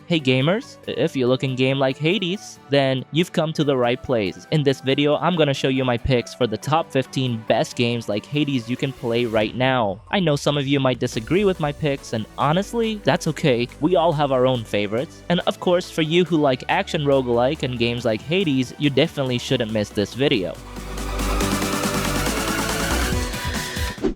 Hey gamers, if you're looking game like Hades, then you've come to the right place. In this video, I'm gonna show you my picks for the top 15 best games like Hades you can play right now. I know some of you might disagree with my picks, and honestly, that's okay. We all have our own favorites. And of course, for you who like action roguelike and games like Hades, you definitely shouldn't miss this video.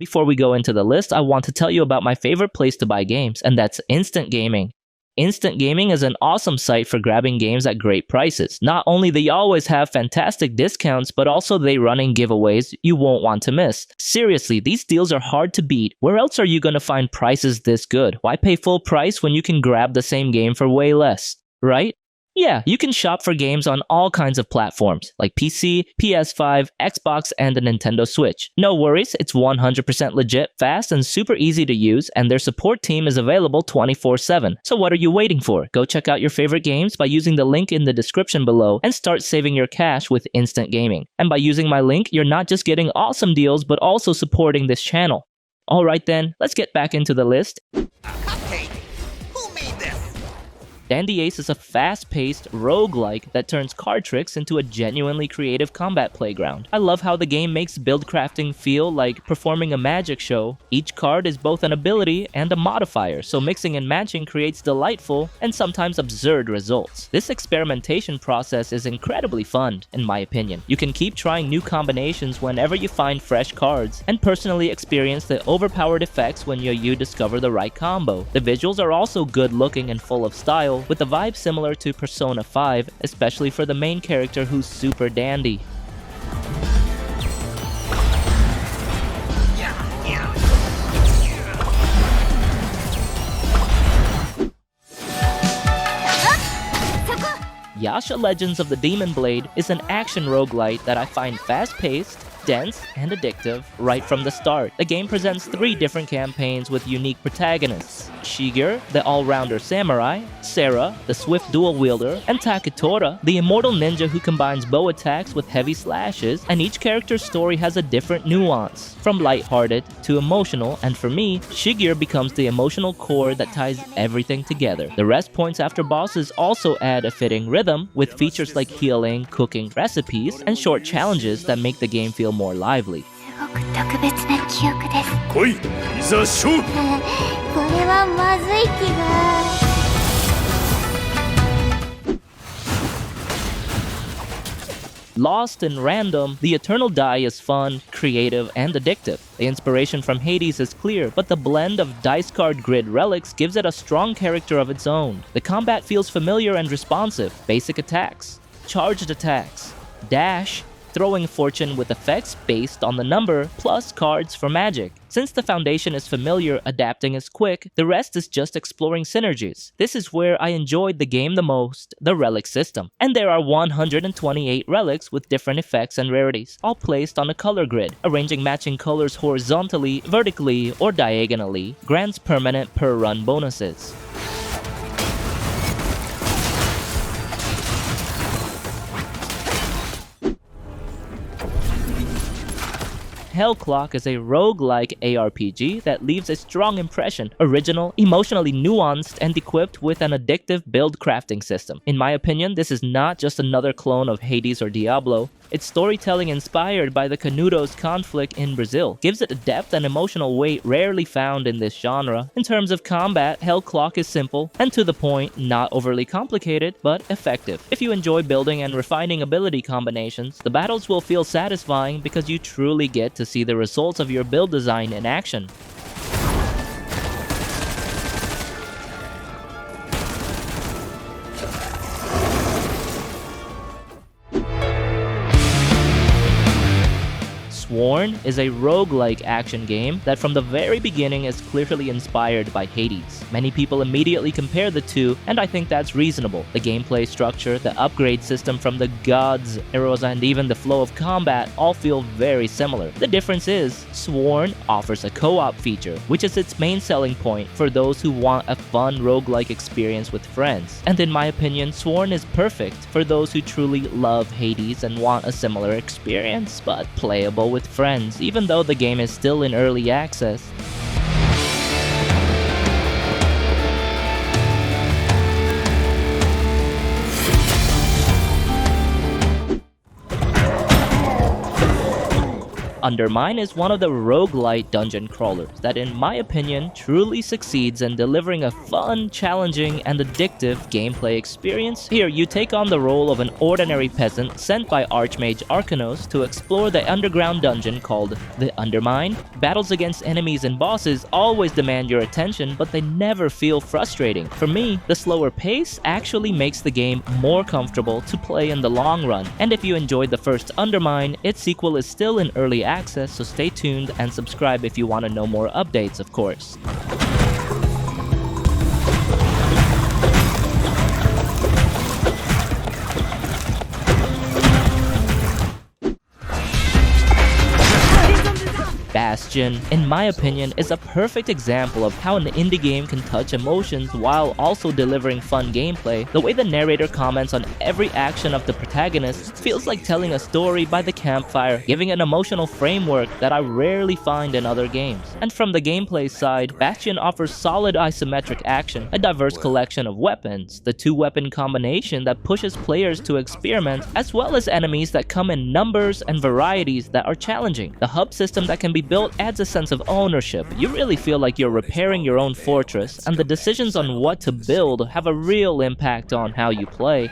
Before we go into the list, I want to tell you about my favorite place to buy games, and that's Instant Gaming. Instant Gaming is an awesome site for grabbing games at great prices. Not only they always have fantastic discounts, but also they running giveaways you won't want to miss. Seriously, these deals are hard to beat. Where else are you gonna find prices this good? Why pay full price when you can grab the same game for way less, right? Yeah, you can shop for games on all kinds of platforms, like PC, PS5, Xbox, and the Nintendo Switch. No worries, it's 100% legit, fast, and super easy to use, and their support team is available 24/7. So what are you waiting for? Go check out your favorite games by using the link in the description below and start saving your cash with Instant Gaming. And by using my link, you're not just getting awesome deals, but also supporting this channel. Alright then, let's get back into the list. Dandy Ace is a fast-paced roguelike that turns card tricks into a genuinely creative combat playground. I love how the game makes build crafting feel like performing a magic show. Each card is both an ability and a modifier, so mixing and matching creates delightful and sometimes absurd results. This experimentation process is incredibly fun, in my opinion. You can keep trying new combinations whenever you find fresh cards, and personally experience the overpowered effects when you discover the right combo. The visuals are also good looking and full of style, with the vibe similar to Persona 5, especially for the main character who's super dandy. Yasha Legends of the Demon Blade is an action roguelite that I find fast-paced, dense, and addictive right from the start. The game presents 3 different campaigns with unique protagonists: Shigeru, the all-rounder samurai, Sarah, the swift dual-wielder, and Taketora, the immortal ninja who combines bow attacks with heavy slashes, and each character's story has a different nuance, from lighthearted to emotional, and for me, Shigeru becomes the emotional core that ties everything together. The rest points after bosses also add a fitting rhythm, with features like healing, cooking, recipes, and short challenges that make the game feel more lively. Lost in Random, the Eternal Die is fun, creative, and addictive. The inspiration from Hades is clear, but the blend of dice card grid relics gives it a strong character of its own. The combat feels familiar and responsive. Basic attacks, charged attacks, dash, throwing fortune with effects based on the number, plus cards for magic. Since the foundation is familiar, adapting is quick, the rest is just exploring synergies. This is where I enjoyed the game the most, the relic system. And there are 128 relics with different effects and rarities, all placed on a color grid. Arranging matching colors horizontally, vertically, or diagonally grants permanent per run bonuses. Hell Clock is a roguelike ARPG that leaves a strong impression, original, emotionally nuanced, and equipped with an addictive build crafting system. In my opinion, this is not just another clone of Hades or Diablo. Its storytelling, inspired by the Canudos conflict in Brazil, gives it a depth and emotional weight rarely found in this genre. In terms of combat, Hell Clock is simple and to the point, not overly complicated, but effective. If you enjoy building and refining ability combinations, the battles will feel satisfying because you truly get to see the results of your build design in action. Sworn is a roguelike action game that from the very beginning is clearly inspired by Hades. Many people immediately compare the two, and I think that's reasonable. The gameplay structure, the upgrade system from the gods, arrows, and even the flow of combat all feel very similar. The difference is, Sworn offers a co-op feature, which is its main selling point for those who want a fun roguelike experience with friends. And in my opinion, Sworn is perfect for those who truly love Hades and want a similar experience, but playable with friends, even though the game is still in early access. Undermine is one of the roguelite dungeon crawlers that, in my opinion, truly succeeds in delivering a fun, challenging, and addictive gameplay experience. Here, you take on the role of an ordinary peasant sent by Archmage Arcanos to explore the underground dungeon called the Undermine. Battles against enemies and bosses always demand your attention, but they never feel frustrating. For me, the slower pace actually makes the game more comfortable to play in the long run. And if you enjoyed the first Undermine, its sequel is still in early access, so stay tuned and subscribe if you want to know more updates, of course. Bastion, in my opinion, is a perfect example of how an indie game can touch emotions while also delivering fun gameplay. The way the narrator comments on every action of the protagonist feels like telling a story by the campfire, giving an emotional framework that I rarely find in other games. And from the gameplay side, Bastion offers solid isometric action, a diverse collection of weapons, the two-weapon combination that pushes players to experiment, as well as enemies that come in numbers and varieties that are challenging. The hub system that can be built adds a sense of ownership. You really feel like you're repairing your own fortress, and the decisions on what to build have a real impact on how you play.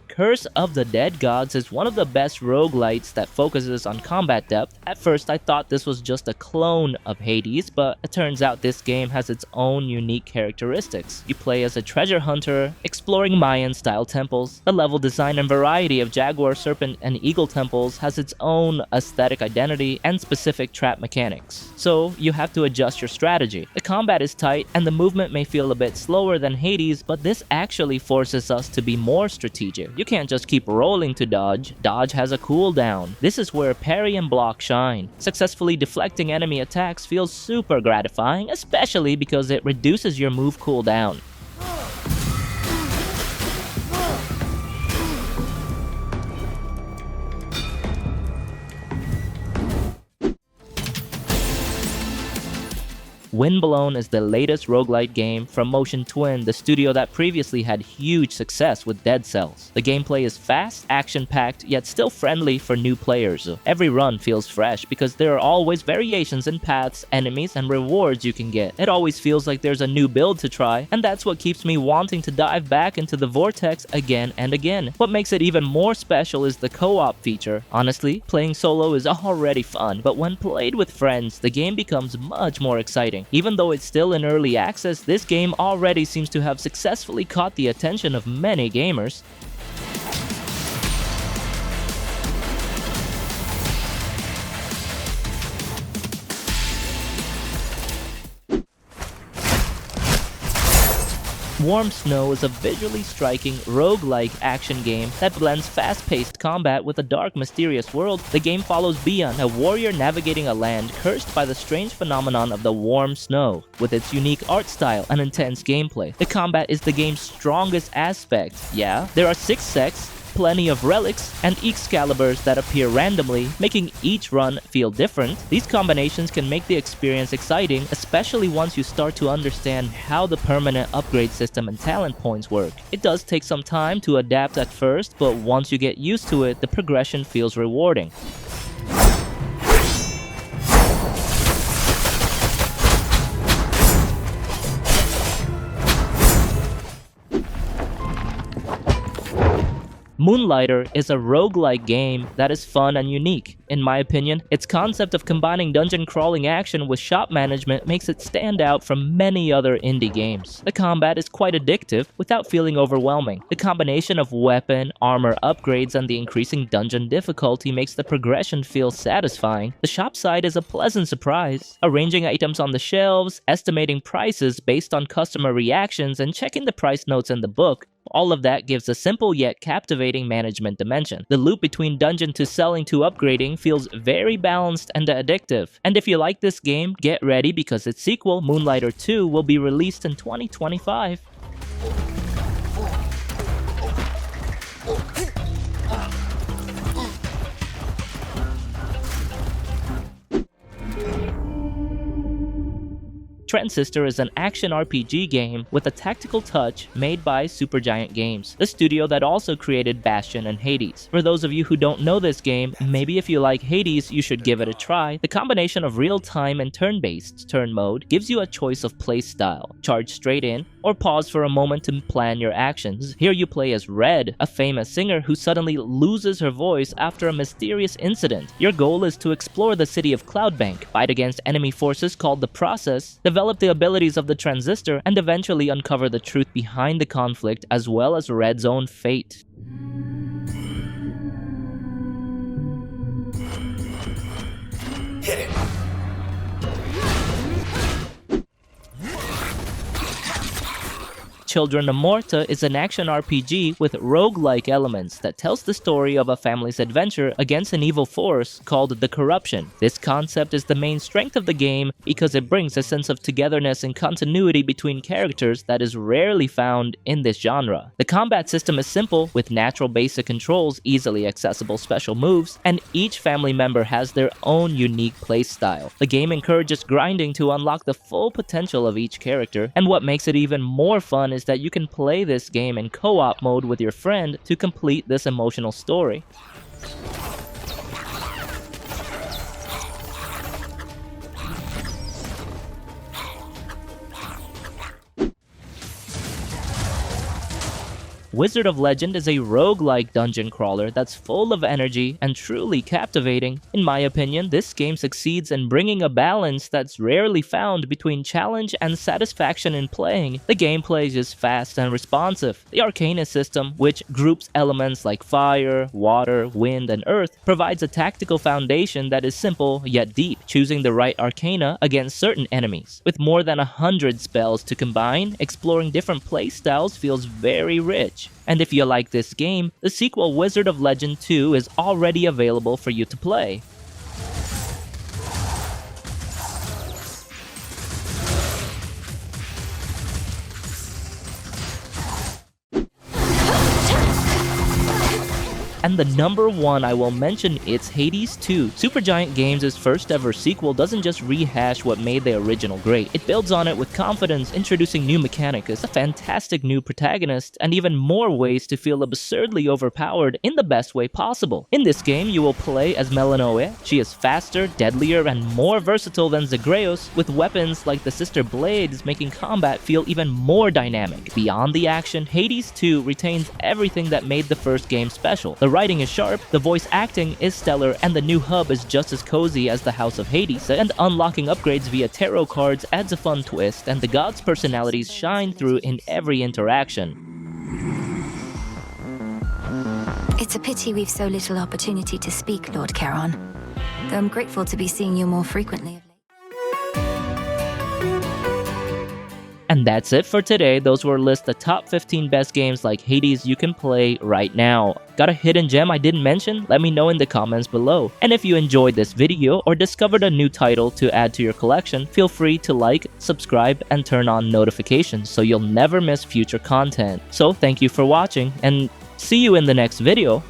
Curse of the Dead Gods is one of the best roguelites that focuses on combat depth. At first I thought this was just a clone of Hades, but it turns out this game has its own unique characteristics. You play as a treasure hunter, exploring Mayan-style temples. The level design and variety of Jaguar, Serpent, and Eagle temples has its own aesthetic identity and specific trap mechanics. So you have to adjust your strategy. The combat is tight and the movement may feel a bit slower than Hades, but this actually forces us to be more strategic. You can't just keep rolling to dodge. Dodge has a cooldown. This is where parry and block shine. Successfully deflecting enemy attacks feels super gratifying, especially because it reduces your move cooldown. Windblown is the latest roguelite game from Motion Twin, the studio that previously had huge success with Dead Cells. The gameplay is fast, action-packed, yet still friendly for new players. Every run feels fresh because there are always variations in paths, enemies, and rewards you can get. It always feels like there's a new build to try, and that's what keeps me wanting to dive back into the vortex again and again. What makes it even more special is the co-op feature. Honestly, playing solo is already fun, but when played with friends, the game becomes much more exciting. Even though it's still in early access, this game already seems to have successfully caught the attention of many gamers. Warm Snow is a visually striking, roguelike action game that blends fast-paced combat with a dark, mysterious world. The game follows Bian, a warrior navigating a land cursed by the strange phenomenon of the warm snow. With its unique art style and intense gameplay, the combat is the game's strongest aspect. Yeah, there are 6 sects, plenty of relics, and Excaliburs that appear randomly, making each run feel different. These combinations can make the experience exciting, especially once you start to understand how the permanent upgrade system and talent points work. It does take some time to adapt at first, but once you get used to it, the progression feels rewarding. Moonlighter is a roguelike game that is fun and unique. In my opinion, its concept of combining dungeon crawling action with shop management makes it stand out from many other indie games. The combat is quite addictive without feeling overwhelming. The combination of weapon, armor upgrades, and the increasing dungeon difficulty makes the progression feel satisfying. The shop side is a pleasant surprise. Arranging items on the shelves, estimating prices based on customer reactions, and checking the price notes in the book, all of that gives a simple yet captivating management dimension. The loop between dungeon to selling to upgrading feels very balanced and addictive. And if you like this game, get ready because its sequel, Moonlighter 2, will be released in 2025. Transistor is an action RPG game with a tactical touch made by Supergiant Games, the studio that also created Bastion and Hades. For those of you who don't know this game, maybe if you like Hades, you should give it a try. The combination of real-time and turn-based turn mode gives you a choice of playstyle: charge straight in, or pause for a moment to plan your actions. Here you play as Red, a famous singer who suddenly loses her voice after a mysterious incident. Your goal is to explore the city of Cloudbank, fight against enemy forces called the Process, develop the abilities of the Transistor, and eventually uncover the truth behind the conflict as well as Red's own fate. Hit it. Children of Morta is an action RPG with roguelike elements that tells the story of a family's adventure against an evil force called the Corruption. This concept is the main strength of the game because it brings a sense of togetherness and continuity between characters that is rarely found in this genre. The combat system is simple, with natural basic controls, easily accessible special moves, and each family member has their own unique playstyle. The game encourages grinding to unlock the full potential of each character, and what makes it even more fun is that you can play this game in co-op mode with your friend to complete this emotional story. Wizard of Legend is a roguelike dungeon crawler that's full of energy and truly captivating. In my opinion, this game succeeds in bringing a balance that's rarely found between challenge and satisfaction in playing. The gameplay is just fast and responsive. The Arcana system, which groups elements like fire, water, wind, and earth, provides a tactical foundation that is simple yet deep, choosing the right Arcana against certain enemies. With more than 100 spells to combine, exploring different playstyles feels very rich. And if you like this game, the sequel Wizard of Legend 2 is already available for you to play. And the number one I will mention, it's Hades 2. Supergiant Games' first ever sequel doesn't just rehash what made the original great, it builds on it with confidence, introducing new mechanics, a fantastic new protagonist, and even more ways to feel absurdly overpowered in the best way possible. In this game, you will play as Melanoe. She is faster, deadlier, and more versatile than Zagreus, with weapons like the Sister Blades making combat feel even more dynamic. Beyond the action, Hades 2 retains everything that made the first game special. The writing is sharp, the voice acting is stellar, and the new hub is just as cozy as the House of Hades, and unlocking upgrades via tarot cards adds a fun twist, and the gods' personalities shine through in every interaction. It's a pity we've so little opportunity to speak, Lord Charon, though I'm grateful to be seeing you more frequently of late. And that's it for today. Those were lists the top 15 best games like Hades you can play right now. Got a hidden gem I didn't mention? Let me know in the comments below. And if you enjoyed this video or discovered a new title to add to your collection, feel free to like, subscribe, and turn on notifications so you'll never miss future content. So thank you for watching, and see you in the next video.